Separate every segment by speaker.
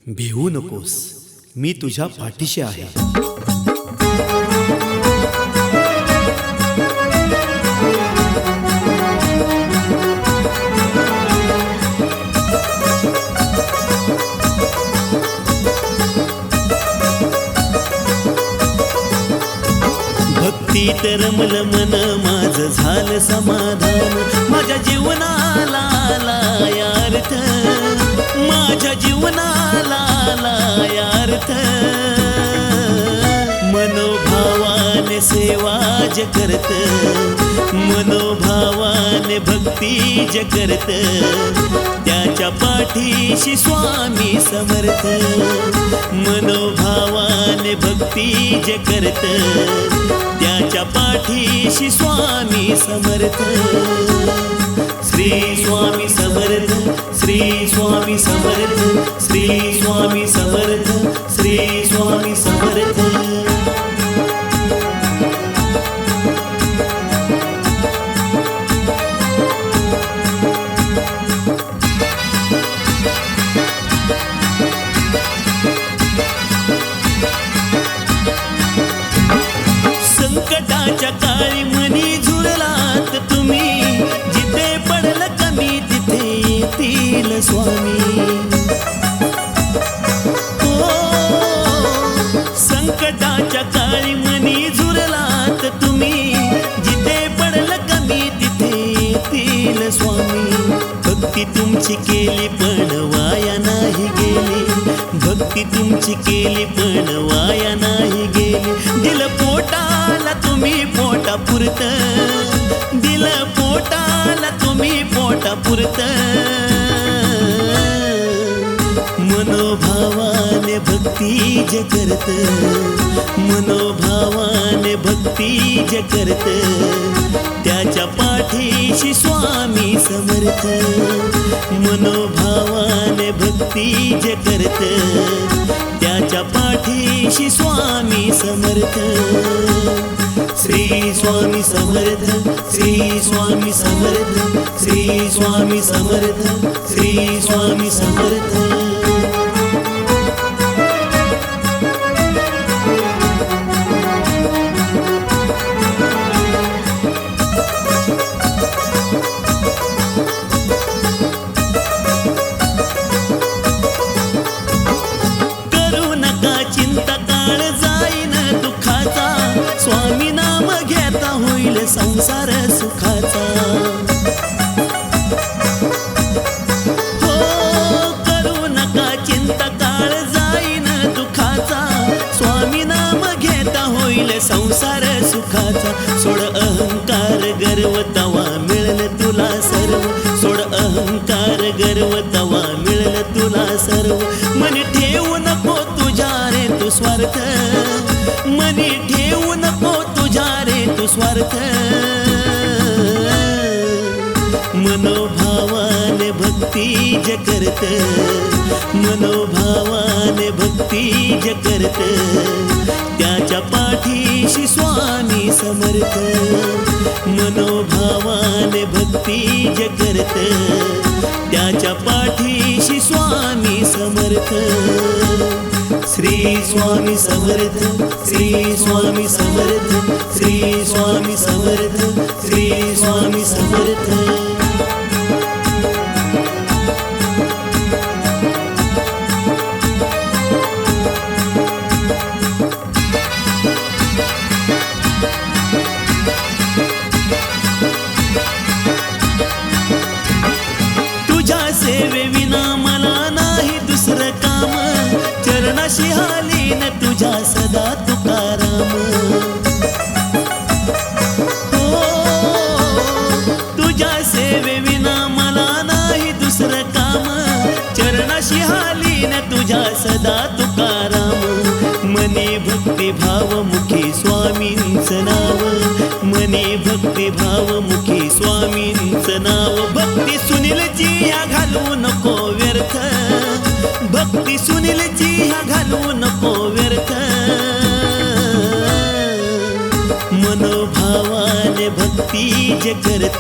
Speaker 1: भिवू नकोस, मी तुझ्या पाठीशी आहे. भक्तीत रमलं मन माझं झालं समाधान. माझ्या जीवनाला आला अर्थ, माझ्या जीवनाला आला अर्थ. मनोभावाने सेवा ज करत, मनोभावाने भक्ती ज करत, त्याच्या पाठीशी स्वामी समर्थ. मनोभावाने भक्ती ज करत, त्याच्या पाठीशी स्वामी समर्थ. श्री स्वामी समर्थ, श्री स्वामी समर्थ, श्री स्वामी समर्थ, श्री स्वामी समर्थ. संकटाच्या काळी मनी झुरलात तुम्ही, जिथे पडलं कमी तिथे येतील स्वामी. हो, संकटाच्या काळी मनी झुरलात तुम्ही, जिथे पडलं कमी तिथे येतील स्वामी. भक्ती तुमची केली पण वाया नाही गेली, भक्ती तुमची केली पण वाया नाही गेली. दिलं पोटाला तुम्ही पोटा पुरत, दिलं पोटाला तुम्ही पोटा पुरत. मनोभावाने भक्ती ज करत, मनोभावाने भक्ती ज करत, त्याच्या पाठीशी स्वामी समर्थ. मनोभावाने भक्ती ज करत, त्याच्या पाठीशी स्वामी समर्थ. श्री स्वामी समर्थ, श्री स्वामी समर्थ, श्री स्वामी समर्थ, श्री स्वामी समर्थ. स्वामी नाम घेता होईल संसार सुखाचा. हो, करू नका चिंता काळ जाईन दुखाचा. स्वामी नाम घेता होईल संसार सुखाचा. सोड अहंकार गर्व तवा मिळलं तुला सर्व, सोड अहंकार गर्व तवा मिळलं तुला सर्व. मनी ठेवू नको तुझ्या रे तू स्वार्थ, मनी ठेवू नको तुझ्या रे तू स्वार्थ. मनोभावाने भक्ती ज करत, मनोभावाने भक्ती ज करत, त्याच्या पाठीशी स्वामी समर्थ. मनोभावाने भक्ती ज करत, त्याच्या पाठीशी स्वामी समर्थ. श्री स्वामी समर्थ, श्री स्वामी समर्थ, श्री स्वामी समर्थ, श्री स्वामी समर्थ. तुझ्या सेवेविना मला नाही दुसरं काम, चरणाशी हालीन तुझ्या सदा तुकाराम. हो, तुझ्या सेवेविना मला नाही दुसरं काम, चरणाशी हालीन तुझ्या सदा तुकाराम. मनी भक्ती भावमुखी स्वामींचं नाव, मनी भक्ती भावमुखी स्वामींचं नाव. भक्ती सुनीलची ह्या घालू नको व्यर्थ, भक्ती सुनीलची ह्या घालू नको व्यर्थ. मनोभावाने भक्ती भक्ती जे करत,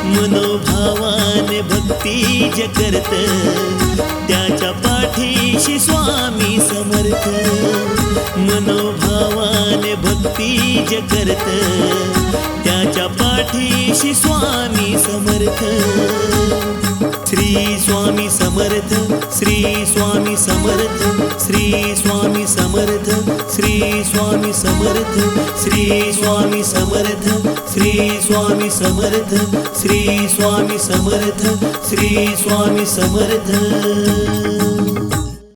Speaker 1: मनोभावाने भक्ती जे करत, त्याच्या पाठीशी स्वामी समर्थ. मनोभावाने भक्ती जे करत, त्याच्या पाठीशी स्वामी समर्थ. श्री स्वामी समर्थ, श्री स्वामी समर्थ, श्री स्वामी समर्थ, श्री स्वामी समर्थ, श्री स्वामी समर्थ, श्री स्वामी समर्थ, श्री स्वामी समर्थ, श्री स्वामी समर्थ.